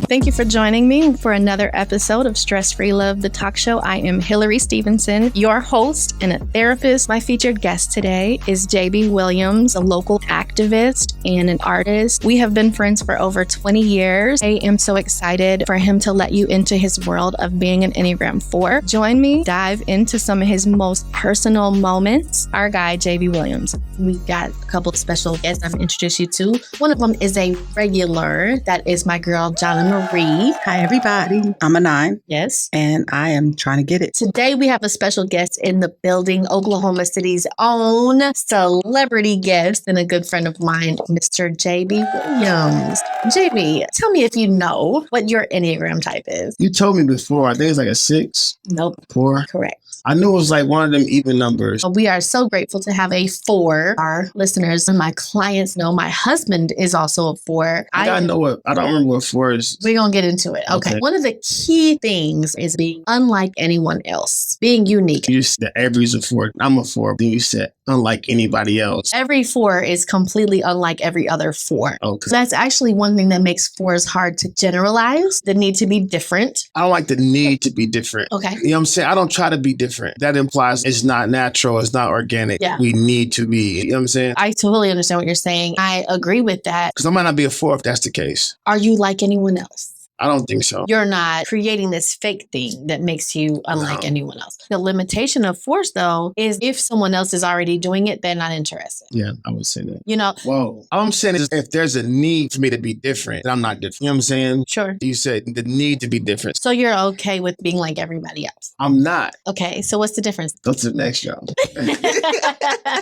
Thank you for joining me for another episode of Stress Free Love, the talk show. I am Hillary Stevenson, your host and a therapist. My featured guest today is Jabee Williams, a local activist and an artist. We have been friends for over 20 years. I am so excited for him to let you into his world of being an Enneagram 4. Join me, dive into some of his most personal moments. Our guy, Jabee Williams. We've got a couple of special guests I'm going to introduce you to. One of them is a regular. That is my girl, Jonna Marie. Hi, everybody. I'm a 9. Yes. And I am trying to get it. Today, we have a special guest in the building, Oklahoma City's own celebrity guest and a good friend of mine, Mr. Jabee Williams. Jabee, tell me if you know what your Enneagram type is. You told me before. I think it's like a 6. Nope. 4. Correct. I knew it was like one of them even numbers. We are so grateful to have a 4. Our listeners and my clients know my husband is also a 4. I don't remember what 4 is. We're going to get into it. Okay. One of the key things is being unlike anyone else, being unique. You said everybody's a 4. I'm a 4. Then you said unlike anybody else. Every 4 is completely unlike every other 4. Okay. That's actually one thing that makes 4s hard to generalize, the need to be different. I don't like the need to be different. Okay. You know what I'm saying? I don't try to be different. That implies it's not natural. It's not organic. Yeah. We need to be. You know what I'm saying? I totally understand what you're saying. I agree with that. Because I might not be a 4 if that's the case. Are you like anyone else? I don't think so. You're not creating this fake thing that makes you unlike anyone else. The limitation of 4s, though, is if someone else is already doing it, they're not interested. Yeah, I would say that. You know? Whoa. All I'm saying is if there's a need for me to be different, then I'm not different. You know what I'm saying? Sure. You said the need to be different. So you're okay with being like everybody else? I'm not. Okay, so what's the difference? Go to the next show.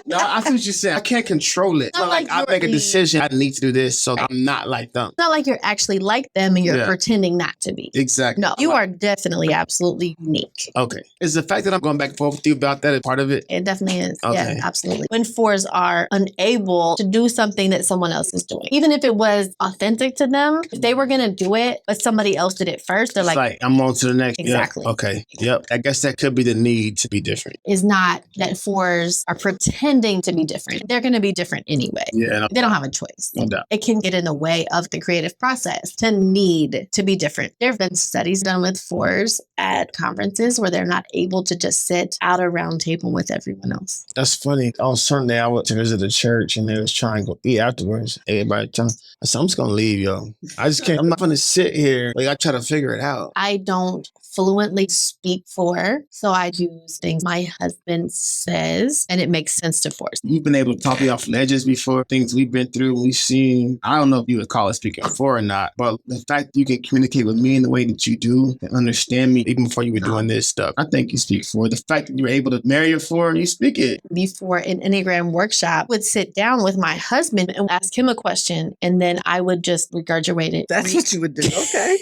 No, I see what you're saying. I can't control it. Not like I make a decision. I need to do this, so I'm not like them. It's not like you're actually like them and you're pretending not to be. Exactly. No, you are definitely absolutely unique. Okay. Is the fact that I'm going back and forth with you about that a part of it? It definitely is. Okay. Yeah, absolutely. When 4s are unable to do something that someone else is doing, even if it was authentic to them, if they were going to do it, but somebody else did it first, they're like, I'm on to the next. Exactly. Yep. Okay. Yep. I guess that could be the need to be different. Is not that 4s are pretending to be different. They're going to be different anyway. Yeah. They don't have a choice. No doubt. It can get in the way of the creative process to need to be different. There have been studies done with 4s at conferences where they're not able to just sit at a round table with everyone else. That's funny. On Sunday, I went to visit a church and they was trying to go eat afterwards. Everybody trying. I said, I'm just going to leave, yo. I just can't. I'm not going to sit here. Like, I try to figure it out. I don't fluently speak 4, so I use things my husband says, and it makes sense to 4s. You've been able to talk me off ledges before, things we've been through, we've seen. I don't know if you would call it speaking 4 or not, but the fact that you can communicate with me in the way that you do and understand me even before you were doing this stuff, I think you speak 4. The fact that you're able to marry a 4, you speak it. Before an Enneagram workshop, would sit down with my husband and ask him a question, and then I would just regurgitate it. That's what you would do. Okay.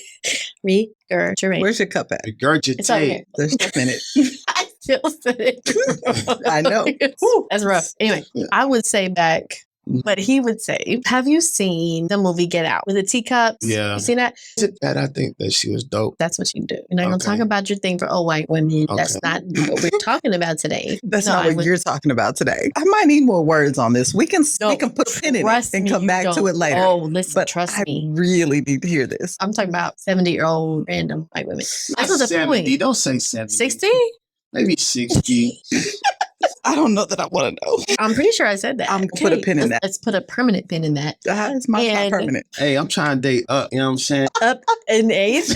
Regurgitate. Where's your cup at? Regurgitate. It's over here. There's a minute. I still said it. I know. Whew, that's rough. Anyway, I would say back, but he would say, have you seen the movie Get Out with the teacups? Yeah. You seen that? That I think that she was dope. That's what you do. You're not going to Okay. talk about your thing for old white women. Okay. That's not what we're talking about today. That's not what you're talking about today. I might need more words on this. We can put a pin in it and come back to it later. Oh, listen, But trust I me. really need to hear this. I'm talking about 70-year-old random white women. That's what the 70. point. Don't say 70. 60? Maybe 60. I don't know that I want to know. I'm pretty sure I said that. I'm going to put a pin in that. Let's put a permanent pin in that. It's my And- permanent. Hey, I'm trying to date up. You know what I'm saying? Up in age.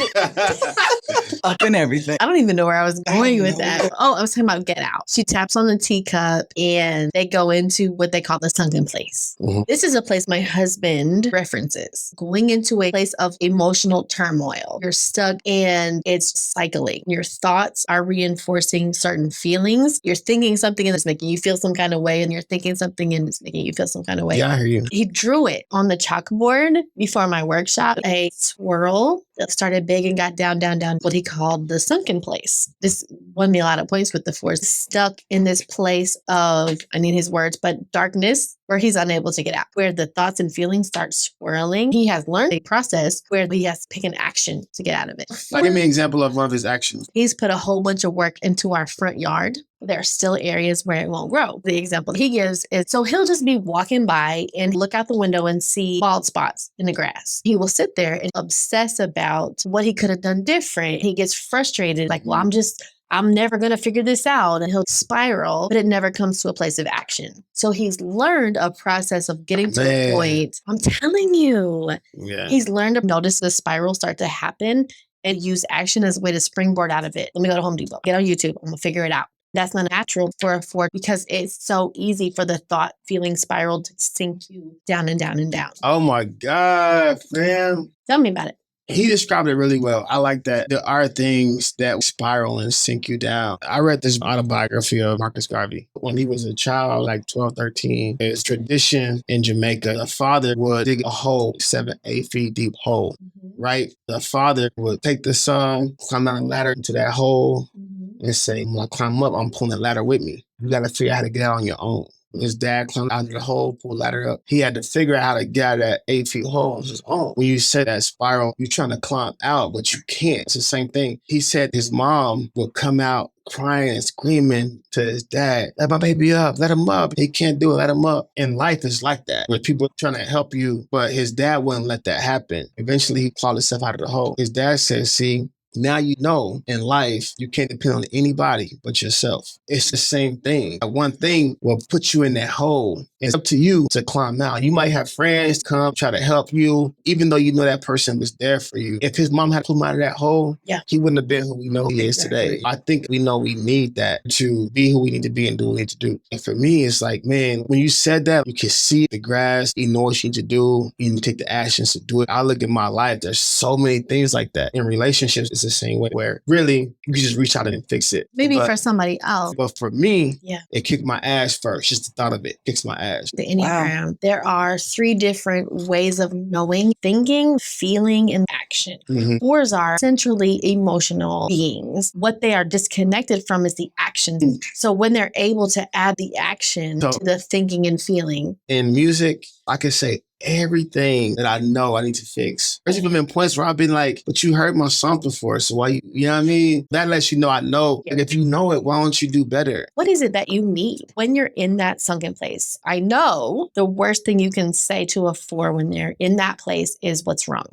Up in everything. I don't even know where I was going with know. that. Oh, I was talking about Get Out. She taps on the teacup and they go into what they call the sunken place. Mhm. This is a place my husband references. Going into a place of emotional turmoil. You're stuck and it's cycling. Your thoughts are reinforcing certain feelings. You're thinking something and it's making you feel some kind of way, and you're thinking something and it's making you feel some kind of way. Yeah, I hear you. He drew it on the chalkboard before my workshop, a swirl that started big and got down, what he called the sunken place. This won me a lot of points with the 4s. Stuck in this place of, I need his words, but darkness where he's unable to get out, where the thoughts and feelings start swirling. He has learned a process where he has to pick an action to get out of it. Like, give me an example of one of his actions. He's put a whole bunch of work into our front yard. There are still areas where it won't grow. The example he gives is, so he'll just be walking by and look out the window and see bald spots in the grass. He will sit there and obsess about what he could have done different. He gets frustrated, like, well, I'm never going to figure this out. And he'll spiral, but it never comes to a place of action. So he's learned a process of getting to a point. I'm telling you, he's learned to notice the spiral start to happen and use action as a way to springboard out of it. Let me go to Home Depot, get on YouTube. I'm going to figure it out. That's not natural for a 4 because it's so easy for the thought feeling spiral to sink you down and down and down. Oh my God, fam. Tell me about it. He described it really well. I like that. There are things that spiral and sink you down. I read this autobiography of Marcus Garvey. When he was a child, like 12, 13, it's tradition in Jamaica. The father would dig a hole, 7, 8 feet deep hole, right? The father would take the son, climb down a ladder into that hole and say, when I climb up, I'm pulling the ladder with me. You got to figure out how to get out on your own. His dad climbed out of the hole, pulled the ladder up. He had to figure out how to get out of that 8 feet hole on his own. When you say that spiral, you're trying to climb out, but you can't. It's the same thing. He said his mom would come out crying and screaming to his dad, let my baby up, let him up. He can't do it, let him up. And life is like that, where people are trying to help you, but his dad wouldn't let that happen. Eventually, he clawed himself out of the hole. His dad said, see, now you know in life, you can't depend on anybody but yourself. It's the same thing. One thing will put you in that hole. It's up to you to climb out. You might have friends come try to help you, even though you know that person was there for you. If his mom had pulled him out of that hole, he wouldn't have been who we know he is today. I think we know we need that to be who we need to be and do what we need to do. And for me, it's like, man, when you said that, you can see the grass, you know what you need to do, you need to take the actions to do it. I look at my life, there's so many things like that. In relationships, it's the same way where really you can just reach out and fix it. Maybe for somebody else. But for me, it kicked my ass first. Just the thought of it kicks my ass. The Enneagram, there are 3 different ways of knowing: thinking, feeling, and action. 4s are centrally emotional beings. What they are disconnected from is the action. So when they're able to add the action to the thinking and feeling. In music, I could say everything that I know I need to fix. There's even been points where I've been like, but you heard my song before, so why you know what I mean? That lets you know I know. Like, if you know it, why don't you do better? What is it that you need when you're in that sunken place? I know the worst thing you can say to a 4 when they're in that place is what's wrong.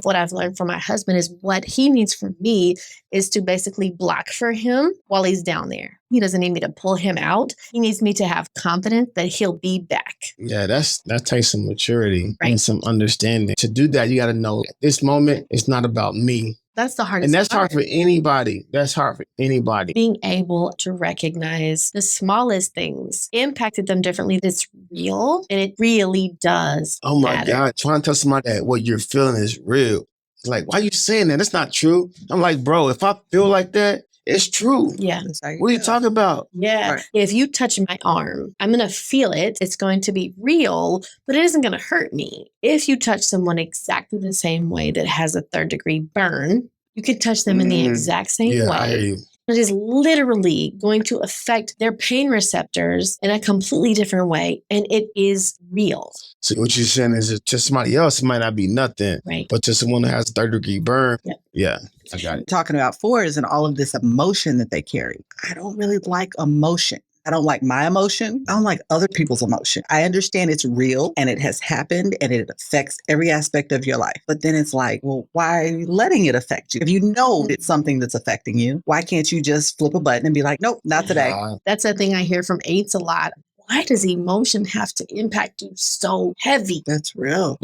What I've learned from my husband is what he needs from me is to basically block for him while he's down there. He doesn't need me to pull him out. He needs me to have confidence that he'll be back. Yeah, that takes some maturity and some understanding. To do that, you got to know at this moment, it's not about me. That's the hardest And that's part. hard for anybody. That's hard for anybody. Being able to recognize the smallest things impacted them differently. It's real, and it really does matter. God. Trying to tell somebody that what you're feeling is real. It's like, why are you saying that? That's not true. I'm like, bro, if I feel like that, it's true. Yeah. What are you talking about? Yeah. Right. If you touch my arm, I'm going to feel it. It's going to be real, but it isn't going to hurt me. If you touch someone exactly the same way that has a 3rd-degree burn, you could touch them in the exact same way. I hear you. It is literally going to affect their pain receptors in a completely different way. And it is real. So what you're saying is to somebody else, it might not be nothing. Right. But to someone that has a 3rd-degree burn, I got it. Talking about 4s and all of this emotion that they carry. I don't really like emotion. I don't like my emotion. I don't like other people's emotion. I understand it's real and it has happened and it affects every aspect of your life. But then it's like, well, why are you letting it affect you? If you know it's something that's affecting you, why can't you just flip a button and be like, nope, not today? That's a thing I hear from 8s a lot. Why does emotion have to impact you so heavy? That's real.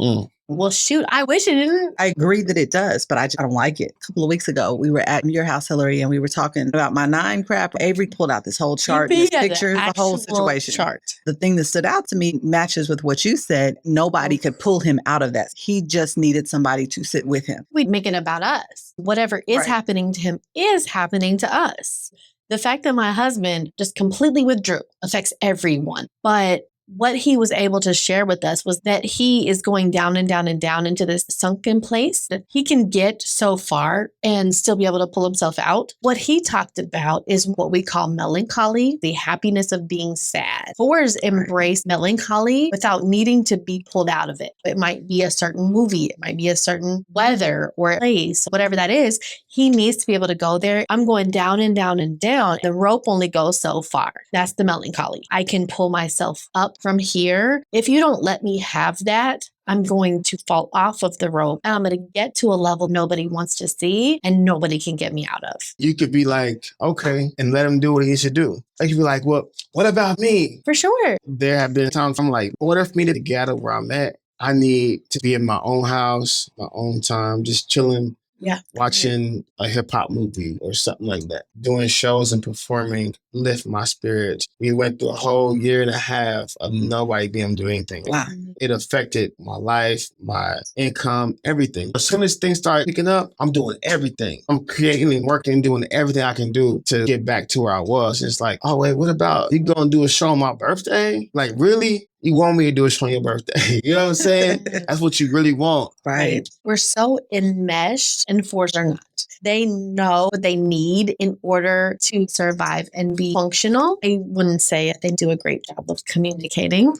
Well, shoot, I wish it didn't. I agree that it does, but I don't like it. A couple of weeks ago, we were at your house, Hillary, and we were talking about my 9 crap. Avery pulled out this whole chart, this picture, the whole situation. Chart. The thing that stood out to me matches with what you said. Nobody could pull him out of that. He just needed somebody to sit with him. We'd make it about us. Whatever is happening to him is happening to us. The fact that my husband just completely withdrew affects everyone. But what he was able to share with us was that he is going down and down and down into this sunken place. That he can get so far and still be able to pull himself out. What he talked about is what we call melancholy, the happiness of being sad. Fours embrace melancholy without needing to be pulled out of it. It might be a certain movie, it might be a certain weather or place, whatever that is. He needs to be able to go there. I'm going down and down and down. The rope only goes so far. That's the melancholy. I can pull myself up from here. If you don't let me have that, I'm going to fall off of the rope and I'm going to get to a level nobody wants to see and nobody can get me out of. You could be like, okay, and let him do what he should do. I could be like, well, what about me? For sure. There have been times I'm like, what if me to get where I'm at? I need to be in my own house, my own time, just chilling. Yeah. Watching a hip hop movie or something like that. Doing shows and performing lift my spirits. We went through a whole year and a half of nobody being able to do anything. Wow. It affected my life, my income, everything. As soon as things started picking up, I'm doing everything. I'm creating and working and doing everything I can do to get back to where I was. It's like, oh wait, what about you gonna do a show on my birthday? Like really? You want me to do a show on your birthday? You know what I'm saying? That's what you really want. Right. We're so enmeshed and fours are not. They know what they need in order to survive and be functional. I wouldn't say they do a great job of communicating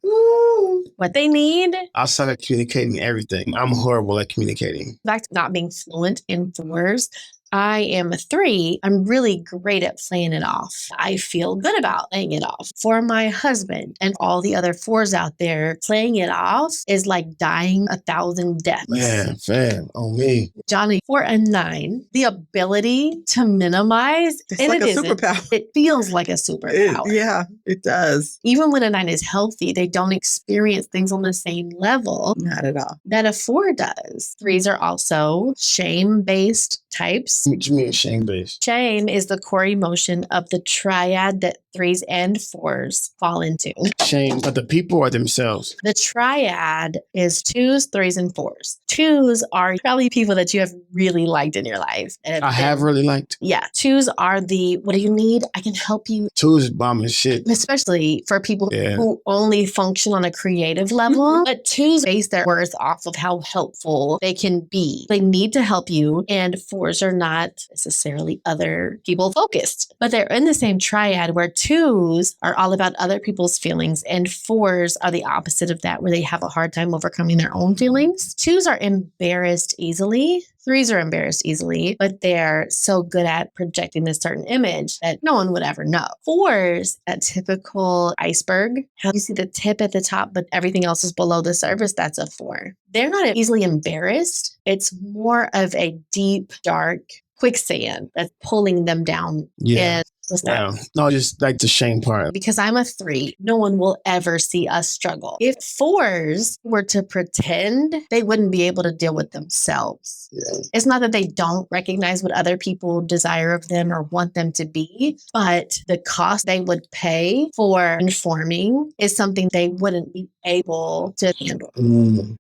what they need. I suck at communicating everything. I'm horrible at communicating. In fact, not being fluent in fours. I am a 3. I'm really great at playing it off. I feel good about playing it off. For my husband and all the other 4s out there, playing it off is like dying 1,000 deaths. Man, fam, on me. Johnny, 4 and 9, the ability to minimize. It's and like it a isn't. superpower. It feels like a superpower. Yeah, it does. Even when a 9 is healthy, they don't experience things on the same level Not at all. that a 4 does. 3s are also shame-based types. What you mean shame-based? Shame is the core emotion of the triad that 3s and 4s fall into. Shame of the people or themselves? The triad is 2s, 3s, and 4s. 2s are probably people that you have really liked in your life. I have really liked. Yeah. 2s are the, what do you need? I can help you. 2s is bomb as shit. Especially for people who only function on a creative level. But 2s base their worth off of how helpful they can be. They need to help you. And 4s are not necessarily other people focused. But they're in the same triad where 2s are all about other people's feelings and 4s are the opposite of that, where they have a hard time overcoming their own feelings. 2s are embarrassed easily. 3s are embarrassed easily, but they're so good at projecting a certain image that no one would ever know. 4s, that typical iceberg, how you see the tip at the top, but everything else is below the surface, that's a 4. They're not easily embarrassed. It's more of a deep, dark quicksand that's pulling them down. Yeah. What's that? Wow. No, just like the shame part. Because I'm a 3, no one will ever see us struggle. If 4s were to pretend, they wouldn't be able to deal with themselves. Yeah. It's not that they don't recognize what other people desire of them or want them to be, but the cost they would pay for conforming is something they wouldn't be able to handle.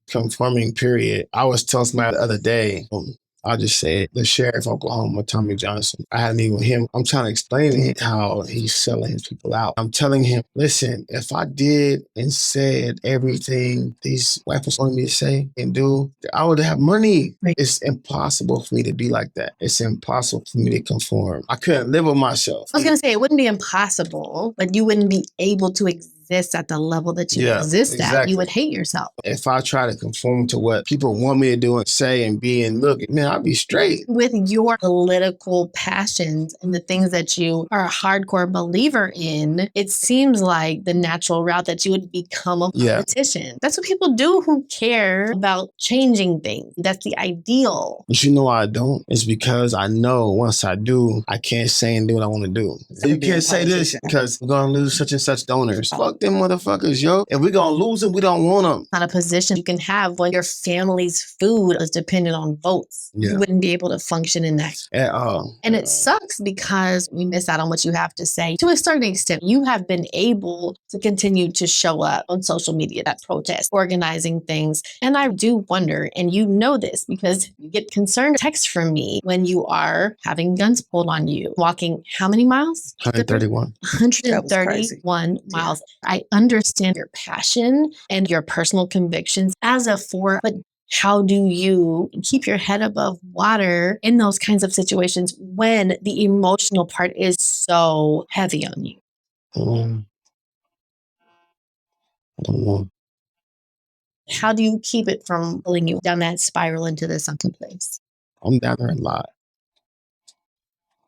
Conforming, period. I was telling somebody the other day, I'll just say it, the sheriff of Oklahoma, Tommy Johnson. I had a meeting with him. I'm trying to explain to him how he's selling his people out. I'm telling him, listen, if I did and said everything these white folks wanted me to say and do, I would have money. Right. It's impossible for me to be like that. It's impossible for me to conform. I couldn't live with myself. I was going to say, it wouldn't be impossible, but you wouldn't be able to exist at the level that you exist at. You would hate yourself. If I try to conform to what people want me to do and say and be and look, man, I'd be straight. With your political passions and the things that you are a hardcore believer in, it seems like the natural route that you would become a politician. That's what people do who care about changing things. That's the ideal. But you know why I don't? It's because I know once I do, I can't say and do what I want to do. You can't say this because we're going to lose such and such donors. Fuck them motherfuckers, yo. If we're going to lose them, we don't want them. Not a position you can have when your family's food is dependent on votes. Yeah. You wouldn't be able to function in that. At all. And it sucks because we miss out on what you have to say. To a certain extent, you have been able to continue to show up on social media at protests, organizing things. And I do wonder, and you know this because you get concerned texts from me when you are having guns pulled on you, walking how many miles? 131. 131 miles. I understand your passion and your personal convictions as a 4, but how do you keep your head above water in those kinds of situations when the emotional part is so heavy on you? I don't know. How do you keep it from pulling you down that spiral into the sunken place? I'm down there a lot.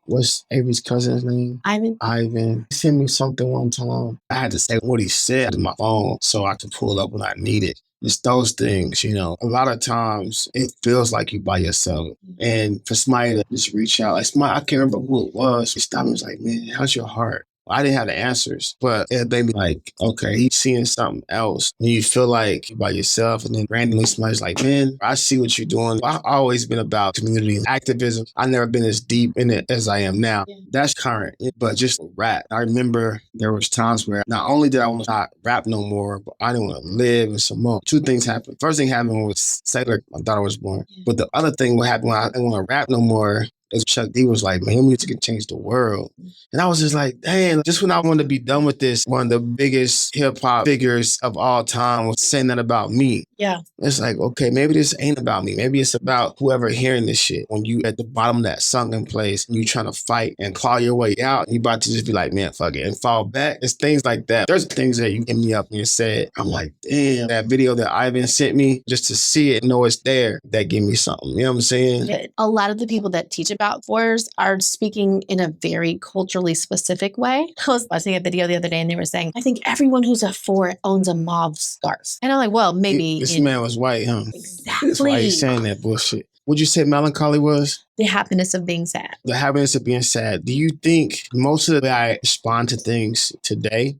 What's Avery's cousin's name? Ivan? Ivan. He sent me something one time. I had to say what he said on my phone so I could pull up when I need it. It's those things, you know. A lot of times it feels like you by yourself. And for somebody to just reach out, like somebody, I can't remember who it was. He stopped me and was like, man, how's your heart? I didn't have the answers, but it made me like, okay, he's seeing something else. And you feel like you're by yourself, and then randomly somebody's like, man, I see what you're doing. I've always been about community activism. I've never been as deep in it as I am now. Yeah. That's current, but just rap. I remember there was times where not only did I want to not rap no more, but I didn't want to live and some more. 2 things happened. First thing happened was Sailor, my daughter was born. Yeah. But the other thing what happened when I didn't want to rap no more is Chuck D was like, man, your music can change the world. And I was just like, dang, just when I wanted to be done with this, one of the biggest hip hop figures of all time was saying that about me. Yeah. It's like, okay, maybe this ain't about me. Maybe it's about whoever hearing this shit. When you at the bottom of that sunken place and you trying to fight and claw your way out, you about to just be like, man, fuck it, and fall back. It's things like that. There's things that you hit me up and you said, I'm like, damn, that video that Ivan sent me, just to see it, know it's there, that gave me something. You know what I'm saying? A lot of the people that teach about 4s are speaking in a very culturally specific way. I was watching a video the other day and they were saying, I think everyone who's a 4 owns a mauve scarf. And I'm like, well, maybe. This man was white, huh? Exactly. That's why he's saying that bullshit. What'd you say melancholy was? The happiness of being sad. The happiness of being sad. Do you think most of the way I respond to things today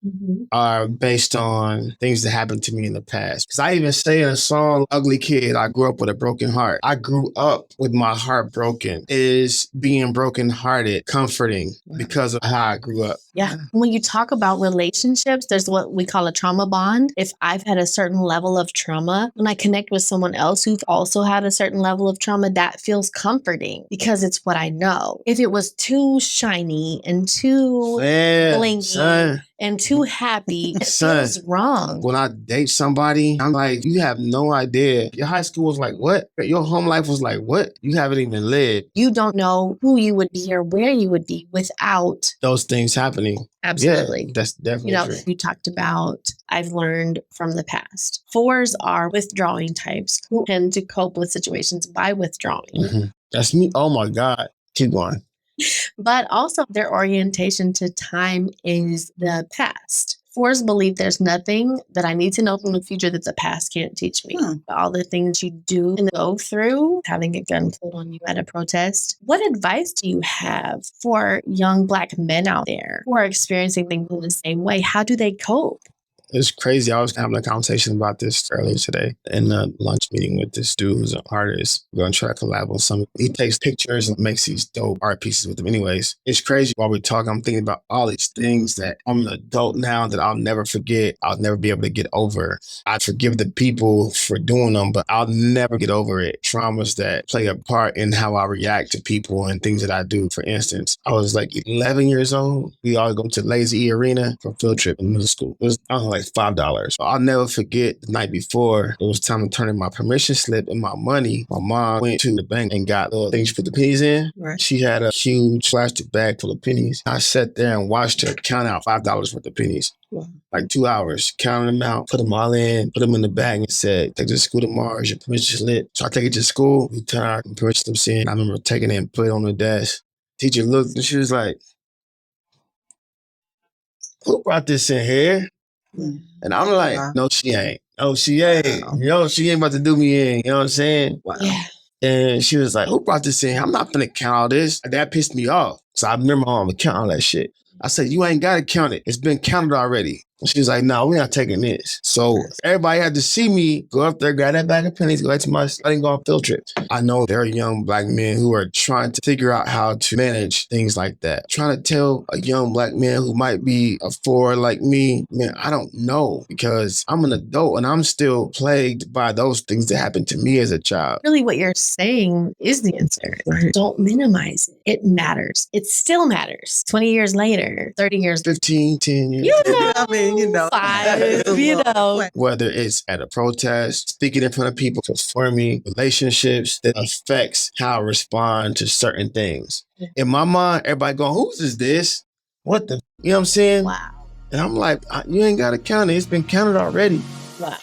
are based on things that happened to me in the past? Because I even say in a song, Ugly Kid, I grew up with a broken heart. I grew up with my heart broken. Is being brokenhearted comforting because of how I grew up? Yeah. When you talk about relationships, there's what we call a trauma bond. If I've had a certain level of trauma, when I connect with someone else who's also had a certain level of trauma, that feels comforting because it's what I know. If it was too shiny and too blingy and too happy, it feels wrong. When I date somebody, I'm like, you have no idea. Your high school was like, what? Your home life was like, what? You haven't even lived. You don't know who you would be or where you would be without those things happening. Absolutely. Yeah, that's definitely true. You talked about, I've learned from the past. 4s are withdrawing types who tend to cope with situations by withdrawing. That's me. Oh my God. Keep going. But also their orientation to time is the past. 4s believe there's nothing that I need to know from the future that the past can't teach me. All the things you do and go through, having a gun pulled on you at a protest. What advice do you have for young Black men out there who are experiencing things in the same way? How do they cope? It's crazy. I was having a conversation about this earlier today in a lunch meeting with this dude who's an artist. We're going to try to collab on something. He takes pictures and makes these dope art pieces with them. Anyways, it's crazy. While we're talking, I'm thinking about all these things that I'm an adult now that I'll never forget. I'll never be able to get over. I forgive the people for doing them, but I'll never get over it. Traumas that play a part in how I react to people and things that I do. For instance, I was like 11 years old. We all go to Lazy E Arena for a field trip in middle school. It was, I don't know, like $5. I'll never forget the night before it was time to turn in my permission slip and my money. My mom went to the bank and got little things to put the pennies in. Right. She had a huge plastic bag full of pennies. I sat there and watched her count out $5 worth of pennies. Wow. Like 2 hours, counting them out, put them all in, put them in the bag and said, take it to school tomorrow, is your permission slip. So I take it to school, we turn our permission slips in. I remember taking it and put it on the desk. Teacher looked and she was like, who brought this in here? And I'm like, no, she ain't. Oh, she ain't. Yo, she ain't about to do me in. You know what I'm saying? Wow. Yeah. And she was like, who brought this in? I'm not finna count all this. That pissed me off. So I remember my mom count all that shit. I said, you ain't got to count it. It's been counted already. And she was like, no, we're not taking this. So everybody had to see me go up there, grab that bag of pennies, go back to my study, go on field trips. I know there are young Black men who are trying to figure out how to manage things like that. Trying to tell a young Black man who might be a 4 like me, man, I don't know, because I'm an adult and I'm still plagued by those things that happened to me as a child. Really what you're saying is the answer. Don't minimize it. It matters. It still matters. 20 years later, 30 years. 15, 10 years. Yeah. I mean, Whether it's at a protest, speaking in front of people, forming relationships that affects how I respond to certain things. In my mind, everybody going, whose is this? What the? You know what I'm saying? Wow. And I'm like, you ain't got to count it. It's been counted already. Wow.